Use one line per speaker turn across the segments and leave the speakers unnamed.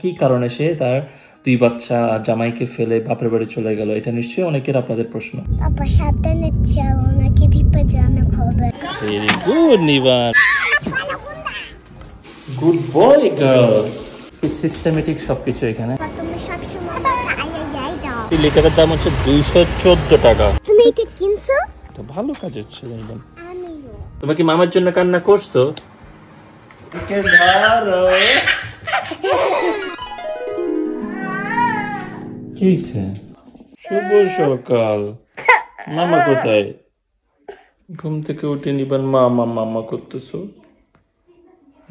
কি কারণে সে তার 2 বাচ্চা আর জামাইকে ফেলে বাপের বাড়ি চলে গেল? এটা নিশ্চয়ই অনেকের আপনাদের প্রশ্ন।
Papa, সাবধানে চালাও নাকি বিপদে অনেক হবে।
Very good নিবান, good boy girl. Systematic সবকিছু এখানে।
তুমি সবসময় আই দাও।
এই লেটারের দাম হচ্ছে 214 টাকা।
তুমি এটা কিনছো?
তো ভালো কাজের ছিল নিবান।
আমিও।
তুমি কি মামার জন্য কান্না করছো? কে ধরো। কি হইছে? শুভ সকাল। মামা কোথায়? ঘুম থেকে উঠে নিবান মামা মামা করতেছো?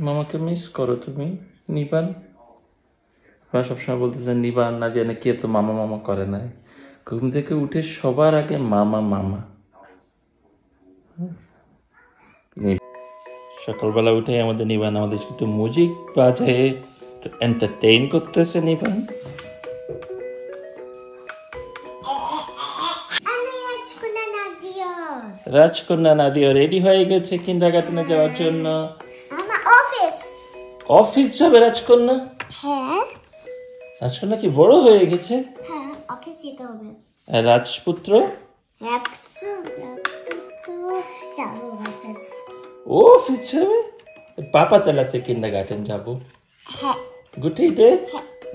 মামাকে মিস করো তুমি নিবান? আপনারা সবসময় বলতেছেন নিবান না দিয়ে কে তো মামা মামা করে নাই। ঘুম থেকে উঠে সবার আগে মামা মামা। সকালবেলা উঠে আমাদের নিবান আমাদের একটু মিউজিক বাজায়, এন্টারটেইন করতেছে নিবান। রাজকন্যা নাদিয়া রেডি হয়ে গেছে কিন্ডারগার্টেনে যাওয়ার জন্য। অফিস যাবে রাজকন্যা?
হ্যাঁ।
রাজকন্যা কি বড় হয়ে গেছে?
হ্যাঁ, অফিস যেতে হবে।
আর রাজপুত্র? ও অফিস যাবে? পাপা তাহলে কিন্ডারগার্টেন যাবো।
হ্যাঁ।
Good idea,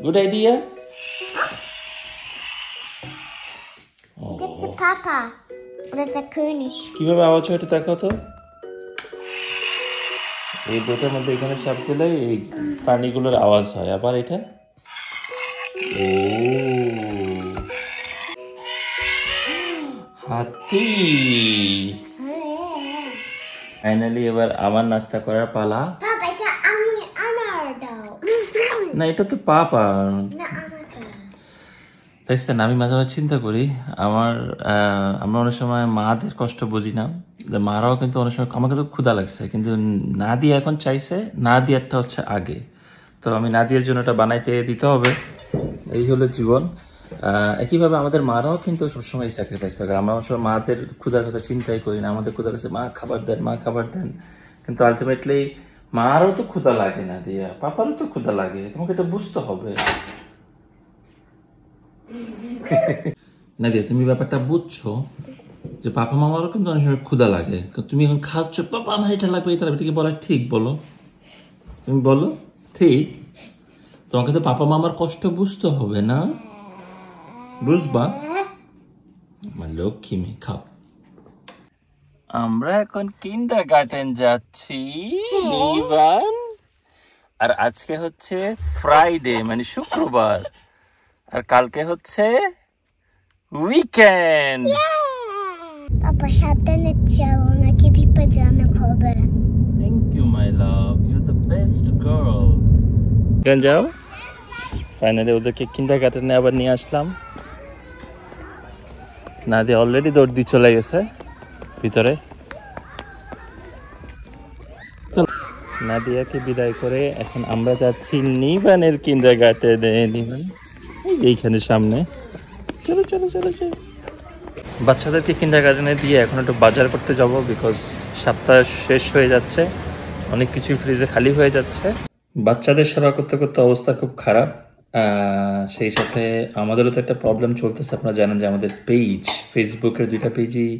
good idea.
Das ist Papa. Oder der König.
কিভাবে আওয়াজ হয় একটু দেখাও তো। এই বইটার মধ্যে এখানে চাপ দিলে এই প্রাণীগুলোর আওয়াজ হয়। আবার এটা ও হাতি। ফাইনালি এবার আমার নাস্তা করার পালা।
Papa, এটা আমার দাও।
না এটা তো পাপা।
না আমার দাও।
দেখছেন আমি মাঝে মাঝে চিন্তা করি আমরা অনেক সময় মাদের কষ্ট বুঝি না। মারাও কিন্তু অনেক সময় আমার কিন্তু ক্ষুধা লাগছে কিন্তু না দিয়ে এখন চাইছে না দিয়ারটা হচ্ছে আগে, তো আমি না দিয়ার জন্য ওটা বানাইতে দিতে হবে। এই হলো জীবন। একইভাবে আমাদের মারাও কিন্তু সবসময় স্যাক্রিফাইস থাকে। আমরা অনেক সময় মাদের ক্ষুধার কথা চিন্তাই করি না, আমাদের ক্ষুধা লাগছে মা খাবার দেন মা খাবার দেন, কিন্তু আলটিমেটলি মারও তো ক্ষুধা লাগে না দিয়া, পাপারও তো ক্ষুধা লাগে, তোমাকে এটা বুঝতে হবে। না দিয়া তুমি ব্যাপারটা বুঝছো যে পাপা মামারও কিন্তু অনেক সময় ক্ষুধা লাগে, তুমি এখন খাচ্ছ পাপা আমার এটা লাগবে এটা লাগবে, এটা কি বলা ঠিক? বলো তুমি বলো ঠিক? তোমাকে তো পাপা মামার কষ্ট বুঝতে হবে না? বুঝবা? আমার লক্ষ্মী মেয়ে খাও। আমরা এখন কিন্ডারগার্টেন যাচ্ছি নিবান, আর আজকে হচ্ছে ফ্রাইডে মানে শুক্রবার, আর কালকে হচ্ছে উইকেন্ড।
Papa, সাবধানে চালাও নাকি বিপদে অনেক হবে।
Thank you my love, you are the best girl. কেন যাও? ফাইনালি ওদেরকে কিন্ডারগার্টেনে আবার নিয়ে আসলাম। নাদিয়া অলরেডি দৌড় দিয়ে চলে গেছে ভিতরে। নাদিয়াকে বিদায় করে এখন আমরা যাচ্ছি নিবানের কিন্ডারগার্টেনে। নিবান এইখানে সামনে। চলো চলো চলো চলো। বাচ্চাদেরকে কিন্ডারগার্টেনে দিয়ে এখন একটু বাজার করতে যাব, বিকজ সপ্তাহ শেষ হয়ে যাচ্ছে, অনেক কিছুই ফ্রিজে খালি হয়ে যাচ্ছে। বাচ্চাদের সেবা করতে করতে অবস্থা খুব খারাপ। সেই সাথে আমাদেরও তো একটা প্রবলেম চলতেছে। আপনারা জানেন যে আমাদের পেজ, ফেসবুকের 2টা পেজই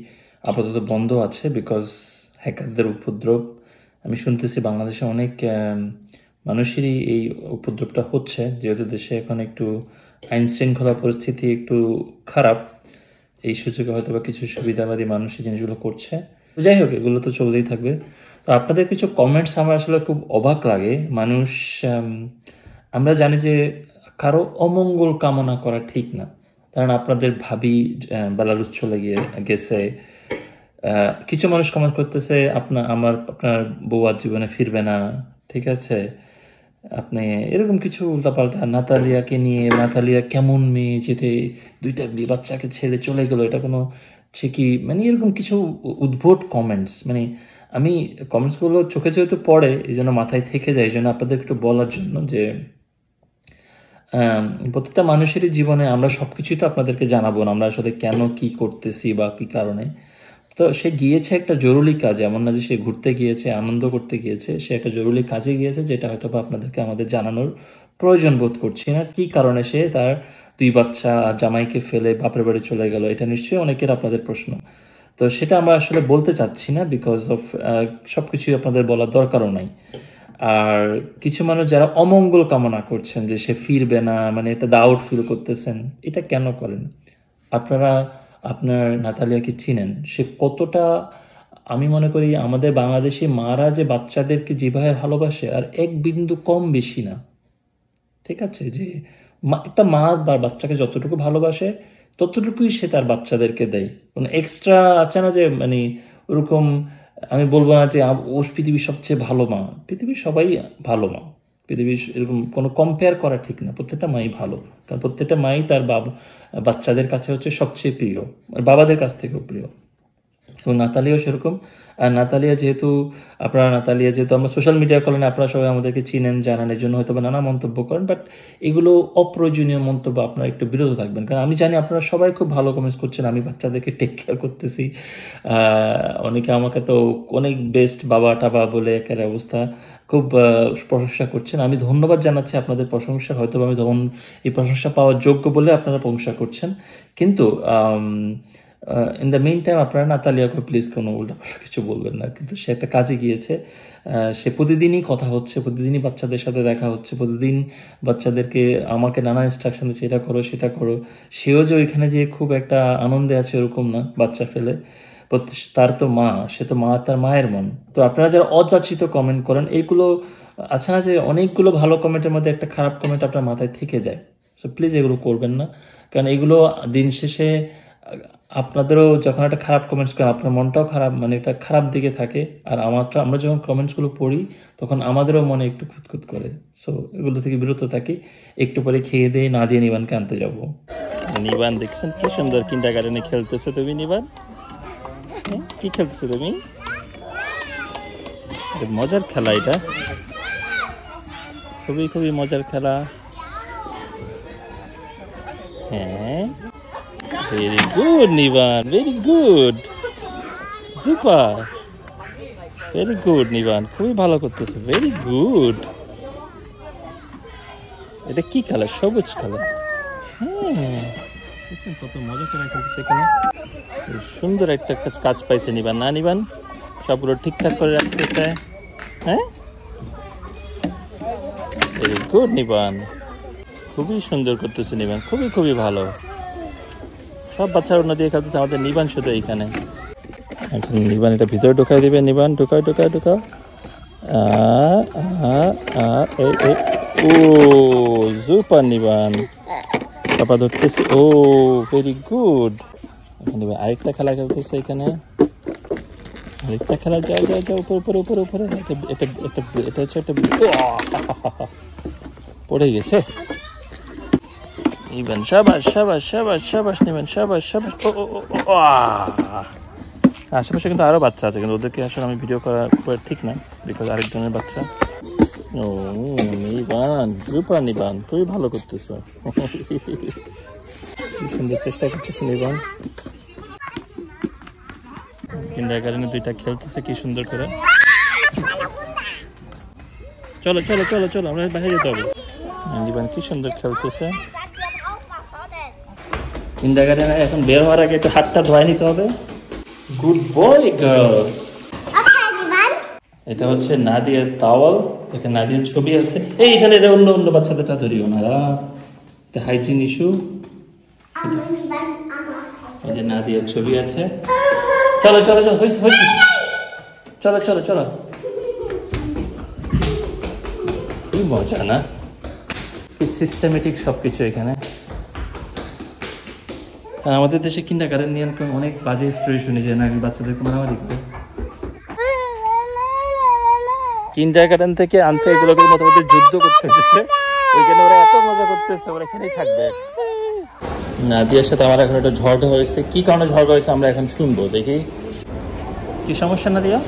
আপাতত বন্ধ আছে বিকজ হ্যাকারদের উপদ্রব। আমি শুনতেছি বাংলাদেশে অনেক মানুষেরই এই উপদ্রবটা হচ্ছে, যেহেতু দেশে এখন একটু আইন শৃঙ্খলা পরিস্থিতি একটু খারাপ। এই সুযোগে হয়তো বা কিছু সুবিধাবাদী মানুষ এই জিনিসগুলো করছে। যাই হোক, এগুলো তো চলতেই থাকবে। তো আপনাদের কিছু কমেন্টস আমার আসলে খুব অবাক লাগে। মানুষ, আমরা জানি যে কারো অমঙ্গল কামনা করা ঠিক না, কারণ আপনাদের ভাবি বেলারুস চলে গেছে। কিছু মানুষ কমেন্ট করতেছে আপনার বউ আর জীবনে ফিরবে না, ঠিক আছে? আপনি এরকম কিছু উল্টাপাল্টা। নাতালিয়াকে নিয়ে, নাতালিয়া কেমন মেয়ে, যেতে 2টা বাচ্চাকে ছেড়ে চলে গেল, এটা কোনো ঠিকই মানে এরকম কিছু উদ্ভট কমেন্টস। মানে আমি কমেন্টসগুলো চোখে যেহেতু পড়ে এই জন্য মাথায় থেকে যায়, এই জন্য আপনাদের একটু বলার জন্য যে প্রত্যেকটা মানুষেরই জীবনে আমরা সবকিছুই তো আপনাদেরকে জানাবো না, আমরা আসলে কেন কি করতেছি বা কি কারণে। তো সে গিয়েছে একটা জরুরি কাজে, এমন না যে সে ঘুরতে গিয়েছে আনন্দ করতে গিয়েছে, সে একটা জরুরি কাজে গিয়েছে যেটা হয়তো বা আপনাদেরকে আমাদের জানানোর প্রয়োজন বোধ করছি না। কি কারণে সে তার 2 বাচ্চা আর জামাইকে ফেলে বাপের বাড়ি চলে গেল, এটা নিশ্চয়ই অনেকের আপনাদের প্রশ্ন। তো সেটা আমরা আসলে বলতে চাচ্ছি না, বিকজ অফ সবকিছুই আপনাদের বলার দরকারও নাই। আর কিছু মানুষ যারা অমঙ্গল কামনা করছেন যে সে ফিরবে না, মানে এটা ডাউট ফিল করতেছেন, এটা কেন করেন? আপনারা আপনার নাতালিয়াকে চিনেন, সে কতটা, আমি মনে করি আমাদের বাংলাদেশি মারা যে বাচ্চাদেরকে যেভাবে ভালোবাসে আর এক বিন্দু কম বেশি না, ঠিক আছে? যে একটা মা বা বাচ্চাকে যতটুকু ভালোবাসে ততটুকুই সে তার বাচ্চাদেরকে দেয়। কোনো এক্সট্রা আছে না যে মানে ওরকম, আমি বলবো না যে ও পৃথিবীর সবচেয়ে ভালো মা, পৃথিবীর সবাই ভালো মা, পৃথিবীর এরকম কোনো কম্পেয়ার করা ঠিক না, প্রত্যেকটা মাই ভালো, কারণ প্রত্যেকটা মাই তার বাচ্চাদের কাছে হচ্ছে সবচেয়ে প্রিয়, আর বাবাদের কাছ থেকেও প্রিয়। তো নাতালিয়াও সেরকম। আর নাতালিয়া যেহেতু আমরা সোশ্যাল মিডিয়া করেন, আপনারা সবাই আমাদেরকে চিনেন জানেন, এর জন্য হয়তো নানা মন্তব্য করেন, বাট এগুলো অপ্রয়োজনীয় মন্তব্য, আপনারা একটু বিরত থাকবেন। কারণ আমি জানি আপনারা সবাই খুব ভালো কমেন্টস করছেন, আমি বাচ্চাদেরকে টেক কেয়ার করতেছি, অনেকে আমাকে তো অনেক বেস্ট বাবা টাবা বলে একের অবস্থা, খুব প্রশংসা করছেন। আমি ধন্যবাদ জানাচ্ছি আপনাদের প্রশংসা, হয়তো আমি তখন এই প্রশংসা পাওয়ার যোগ্য বলে আপনারা প্রশংসা করছেন, কিন্তু ইন দ্য মেইন টাইম আপনারা নাতালিয়াকে প্লিজ কোনো উল্টাপাল্টা কিছু বলবেন না। কিন্তু সে একটা কাজে গিয়েছে, সে প্রতিদিনই কথা হচ্ছে, প্রতিদিনই বাচ্চাদের সাথে দেখা হচ্ছে, প্রতিদিন বাচ্চাদেরকে আমাকে নানা ইনস্ট্রাকশন দিচ্ছে, এটা করো সেটা করো। সেও যে ওইখানে যে খুব একটা আনন্দে আছে এরকম না, বাচ্চা ফেলে, তার তো মা, সে তো মা, তার মায়ের মন। তো আপনারা যারা অযাচিত কমেন্ট করেন, এইগুলো আছে না যে অনেকগুলো ভালো কমেন্টের মধ্যে একটা খারাপ কমেন্ট আপনার মাথায় থেকে যায়, সো প্লিজ এগুলো করবেন না। কারণ এগুলো দিন শেষে আপনাদেরও যখন একটা খারাপ কমেন্টস করেন, আপনার মনটাও খারাপ, মানে একটা খারাপ দিকে থাকে। আর আমরা যখন কমেন্টসগুলো পড়ি তখন আমাদেরও মনে একটু খুঁতখুত করে। সো এগুলো থেকে বিরত থাকি। একটু পরে খেয়ে দিয়ে না দিয়ে নিবানকে আনতে যাবো। নিবান দেখছেন কি সুন্দর কিন্ডারগার্টেনে খেলতেছে। তুমি নিবান কি খেলতেছো তুমি? মজার খেলা এটা, খুবই খুবই মজার খেলা। হ্যাঁ, very good Niban, very good, super, very good Niban, খুবই ভালো করতেছে, ভেরি গুড। এটা কি কালার? সবুজ কালার। হ্যাঁ, কত মজা করে খেলতেছে এখানে। সুন্দর একটা কাজ পাইছে নিবান, না নিবান? সবগুলো ঠিকঠাক করে রাখতেছে। হ্যাঁ, ভেরি গুড নিবান, খুবই সুন্দর করতেছে নিবান, খুবই খুবই ভালো। সব বাচ্চারা অন্য দিয়ে খেলতেছে, আমাদের নিবান শুধু এইখানে। এখন নিবান এটা ভিতরে ঢোকাই দিবে। নিবান ঢোকাও ঢোকাও ঢোকাও। ও সুপার নিবান, পাপা ধরতেছে। ও ভেরি গুড। এখন নিবান আরেকটা খেলা খেলতেছে এখানে, আরেকটা খেলা। যাও যাও যাও, উপরে উপরে উপরে উপরে। এটা হচ্ছে একটা, পড়ে গেছে। নিবান শাবাশ শাবাশ শাবাশ শাবাশ নিবান শাবাশ শাবাশ। ও আশেপাশে কিন্তু আরো বাচ্চা আছে, কিন্তু ওদেরকে আসলে আমি ভিডিও করা ঠিক না, বিকজ আরেকজনের বাচ্চা। ও নিবান, সুপার নিবান, খুবই ভালো করতেছো, কি সুন্দর চেষ্টা করতেছে নিবান। কিন্ডারগার্টেনে দুইটা খেলতেছে কি সুন্দর করে। চলো চলো চলো চলো, আমরা বাইরে যেতে হবে। নিবান কি সুন্দর খেলতেছে। কিন্ডারগার্টেনে এখন বের হওয়ার আগে একটু হাতটা ধোয়া নিতে হবে। Good boy girl. এটা হচ্ছে নাদিয়ার তাওয়াল, এখানে নাদিয়ার ছবি আছে। এইখানে এটা অন্য অন্য বাচ্চাদেরটা ধরিও না, এটা হাইজিন ইস্যু। এই যে নাদিয়ার ছবি আছে। চলো চলো চলো, হয়েছে হয়েছে, চলো চলো চলো। কি মজা না, কি সিস্টেমেটিক সবকিছু এখানে। আমাদের দেশে কিন্ডারগার্টেন নিয়ে অনেক বাজে স্টোরি শুনি যে নাকি বাচ্চাদেরকে মারামারি করে। কিন্ডারগার্টেন থেকে আনতে এগুলোকে মধ্যে যুদ্ধ করতে হচ্ছে, ওইখানে ওরা এত মজা করতেছে, ওরা এখানেই থাকবে। নাদিয়ার সাথে আমার এখন একটা ঝড় হয়েছে। কি কারণে ঝড় হয়েছে আমরা এখন শুনবো, দেখি কি সমস্যা। নাদিয়া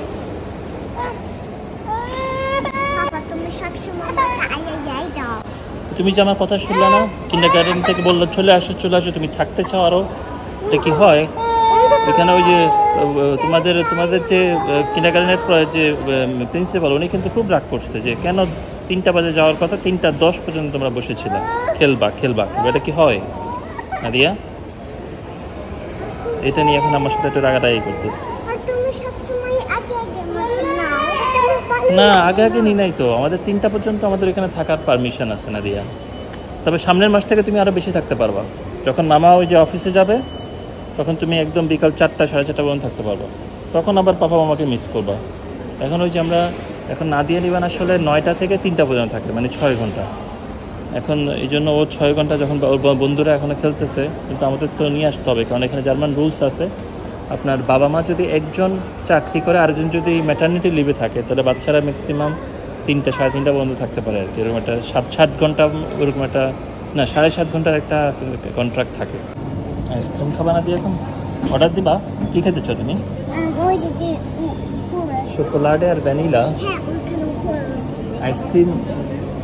তুমি যে আমার কথা শুনলে না, কিন্ডারগার্টেন থেকে বললো চলে আসো চলে আসো, তুমি থাকতে চাও আরো। এটা কি হয় এখানে? ওই যে তোমাদের যে কিন্ডারগার্টেনের যে প্রিন্সিপাল, উনি কিন্তু খুব রাগ করছে যে কেন 3টা বাজে যাওয়ার কথা, 3:10 পর্যন্ত তোমরা বসেছিলাম খেলবা খেলবা খেলবা। এটা কি হয় নাদিয়া? এটা নিয়ে এখন আমার সাথে একটু রাগারাগি করতেছে।
আর তুমি সবসময় আগে আগে নাও।
না আগে আগে নি নাই তো, আমাদের 3টা পর্যন্ত আমাদের এখানে থাকার পারমিশন আছে নাদিয়া। তবে সামনের মাস থেকে তুমি আরও বেশি থাকতে পারবা। যখন মামা ওই যে অফিসে যাবে তখন তুমি একদম বিকাল 4টা 4:30 পর্যন্ত থাকতে পারবা। তখন আবার পাপা মামাকে মিস করবা। এখন ওই যে আমরা এখন নাদিয়া নিবান আসলে 9টা থেকে 3টা পর্যন্ত থাকে, মানে 6 ঘন্টা। এখন এই জন্য ও 6 ঘন্টা যখন ওর বন্ধুরা এখনও খেলতেছে, কিন্তু আমাদের তো নিয়ে আসতে হবে, কারণ এখানে জার্মান রুলস আছে, আপনার বাবা মা যদি একজন চাকরি করে আরেকজন যদি ম্যাটারনিটি লিভে থাকে তাহলে বাচ্চারা ম্যাক্সিমাম 3টা 3:30 পর্যন্ত থাকতে পারে আর কি। এরকম একটা 7 ঘন্টা, ওরকম একটা না 7.5 ঘন্টার একটা কন্ট্রাক্ট থাকে। আইসক্রিম খাবা না দিয়ে এখন অর্ডার দিবা? কী খেতে চাও তুমি?
ওই যে
চকোলাটে আর ভ্যানিলা
হ্যাঁ ওখানে
আইসক্রিম,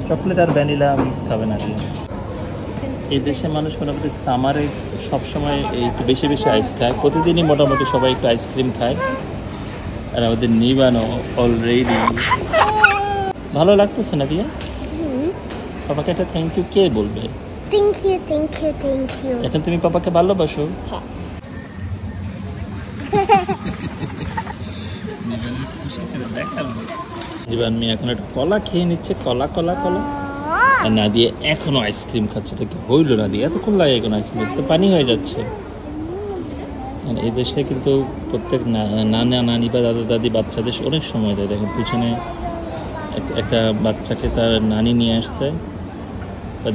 চকলেট আর ভ্যানিলা মিক্স খাবে না দিয়ে। এই দেশের মানুষ মোটামুটি সামারে সবসময় একটু বেশি বেশি আইস খায়, প্রতিদিনই মোটামুটি সবাই একটু আইসক্রিম খায়। আর আমাদের নিবানো অলরেডি ভালো লাগতেছে না দিয়ে। পাপাকে একটা থ্যাংক ইউ কে বলবে?
Thank you thank you thank you.
এখন তুমি পাপাকে ভালোবাসো?
হ্যাঁ।
নিবান মেয়ে এখন একটা কলা খেয়ে নিচ্ছে, কলা কলা কলা। আর না দিয়ে এখনো আইসক্রিম খাচ্ছে। এটা কি হইলো না দিয়ে? এতক্ষণ লাগে এখন আইসক্রিম তো পানি হয়ে যাচ্ছে। এই দেশে কিন্তু প্রত্যেক নানা নানি বা দাদা দাদি বাচ্চাদের অনেক সময় দেয়। দেখেন পিছনে একটা বাচ্চাকে তার নানি নিয়ে আসছে বা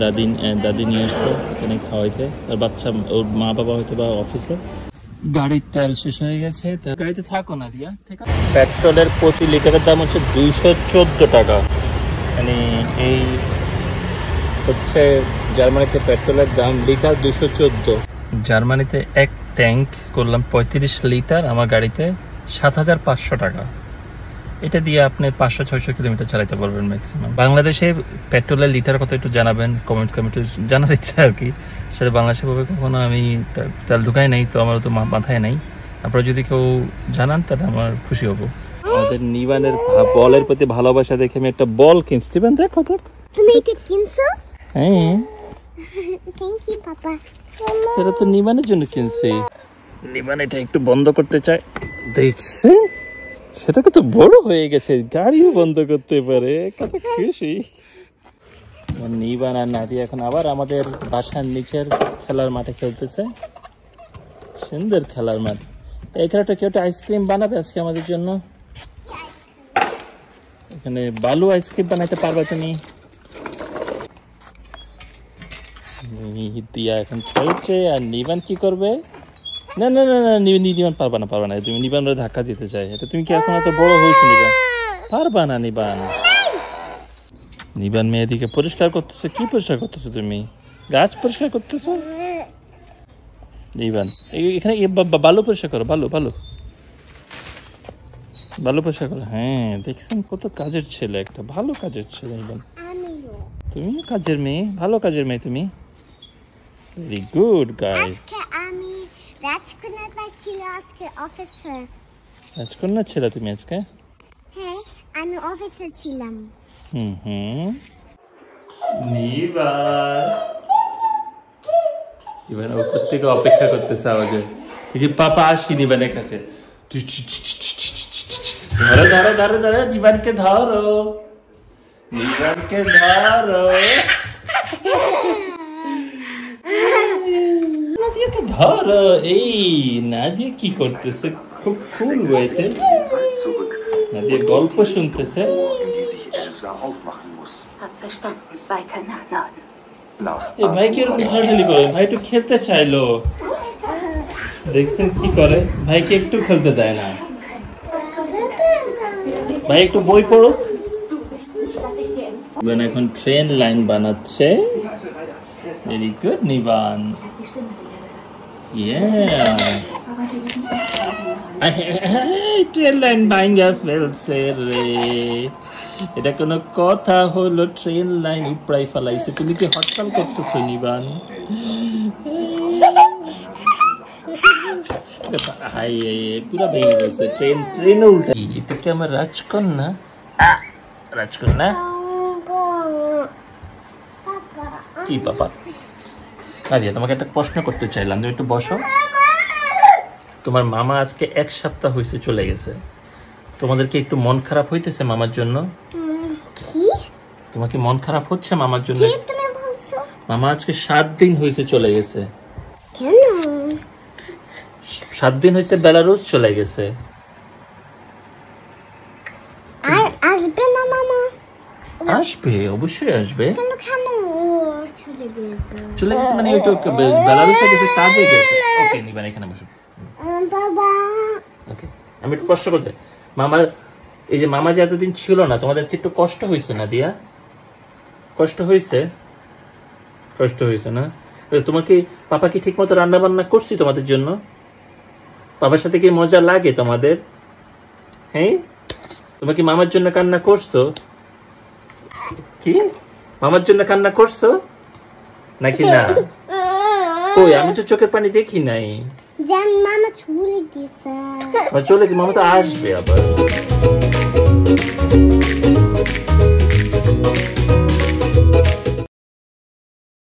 দাদি নিয়ে আসছে এখানে খাওয়াইতে। আর বাচ্চা ওর মা বাবা হয়তো বা অফিসে। গাড়ির তেল শেষ হয়ে গেছে, গাড়িতে থাকো না দিয়া। ঠিক আছে, পেট্রোলের প্রতি লিটারের দাম হচ্ছে 214 টাকা। মানে এই হচ্ছে জার্মানিতে পেট্রোলের দাম লিটার 214। জার্মানিতে এক ট্যাঙ্ক করলাম 35 লিটার, আমার গাড়িতে 7,500 টাকা। এটা দিয়ে আপনি 500-600 কিলোমিটার চালাতে পারবেন ম্যাক্সিমাম। বাংলাদেশে পেট্রোলের লিটার কত একটু জানাবেন, কমেন্ট জানার ইচ্ছা আর কি। সেটা বাংলাদেশে ভাবে কখনো আমি তেল ঢুকাই নাই, তো আমার তো মাথায় নাই। আপনারা যদি কেউ জানান তাহলে আমার খুশি হব। আমাদের নিবানের বলের প্রতি ভালোবাসা দেখে আমি একটা বল কিনছি। নিবান দেখো দেখ,
তুমি এটা কিনছো?
হ্যাঁ
থ্যাংক ইউ পাপা।
এটা তো নিবানের জন্য কিনছি। নিবান এটা একটু বন্ধ করতে চায়, দেখছেন সেটাকে তো বড় হয়ে গেছে, গাড়িও বন্ধ করতে পারে, কত খুশি। নিবান আর নাদি এখন আবার আমাদের বাসার নিচের খেলার মাঠে খেলতেছে। সুন্দর খেলার মাঠ। এখানে কেউ একটা আইসক্রিম বানাবে আজকে আমাদের জন্য। এখানে বালু আইসক্রিম বানাইতে পারবা তুমি? দিয়া এখন খেলছে আর নিবান কি করবে? না না না না, নিবান পারবা না পারবা না। তুমি নিবান ধাক্কা দিতে চাই, এটা তুমি কি এখন এত বড় হয়েছো? নিবান পারবা না। নিবান মেয়েদিকে পরিষ্কার করতেছো। কি পরিষ্কার করতেছো তুমি? গাছ পরিষ্কার করতেছো? নিবান এখানে বালু পরিষ্কার করো, বালু বালু বালু পরিষ্কার করো। হ্যাঁ দেখছেন কত কাজের ছেলে, একটা ভালো কাজের ছেলে নিবান। তুমি কাজের মেয়ে, ভালো কাজের মেয়ে তুমি। Very good guys.
আমি রাজকন্যা ছিল আজকে অফিসার।
রাজকন্যা ছিল তুমি আজকে?
হ্যাঁ আমি অফিসার ছিলাম।
নিবান ওপর থেকে অপেক্ষা করতেছে আওয়াজে, পাপা আসি নিবানের কাছে। ধরো ধরো ধরো ধরো, নিবানকে ধরো, নিবানকে ধরো, নাদিয়াকে ধরো। এই নাদিয়া কি করতেছে? খুব কুল বইতে নাদিয়া গল্প শুনতেছে। এই ভাইকে এরকম ঢালাঢালি করে, ভাই একটু খেলতে চাইলো, দেখছেন কি করে? ভাইকে একটু খেলতে দেয় না। ভাই একটু বই পড়ো। এখন ট্রেন লাইন বানাচ্ছে। Very good নিবান। ট্রেন লাইন ভাঙ্গা ফেলছে রে, এটা কোনো কথা হলো? ট্রেন লাইন উপড়াই ফেলাইছে। তুমি কি হরতাল করতেছো নিবান? পুরা ভেঙে গেছে ট্রেন, ট্রেনে উল্টা। এটা কি আমার রাজকন্যা? রাজকন্যা কি বাবা? নাদিয়া, তোমাকে একটা প্রশ্ন করতে চাইলাম, তুমি একটু বসো। তোমার মামা আজকে 1 সপ্তাহ হয়েছে চলে গেছে, তোমাদের কি একটু মন খারাপ হইতেছে মামার জন্য?
কি?
তোমার কি মন খারাপ হচ্ছে মামার জন্য?
কি তুমি বলছো?
মামা আজকে 7 দিন হয়েছে চলে গেছে।
কেন?
7 দিন হয়েছে বেলারুস চলে গেছে।
আর আসবে না মামা?
আসবে, অবশ্যই আসবে।
কেন কেন চলে গেছে?
চলে গেছে মানে ওই তো বেলারুসে গেছে, কাজে গেছে। ওকে নিবান, এখানে বসো।
বাবা,
ওকে, আমি একটু কষ্ট করতে, মামা এই যে মামা যে এতদিন ছিল না, তোমাদের কি একটু কষ্ট হয়েছে না দিয়া? কষ্ট হয়েছে? কষ্ট হয়েছে না? তোমাকে পাপা কি ঠিক মতো রান্না বান্না করছি তোমাদের জন্য? বাবার সাথে কি মজা লাগে তোমাদের? হ্যাঁ, তোমার কি মামার জন্য কান্না করছো? কি মামার জন্য কান্না করছো নাকি না? কই, আমি তো চোখের পানি দেখি নাই।
জান মামা চলে গেছে।
চলে কি? মামা তো আসবে আবার।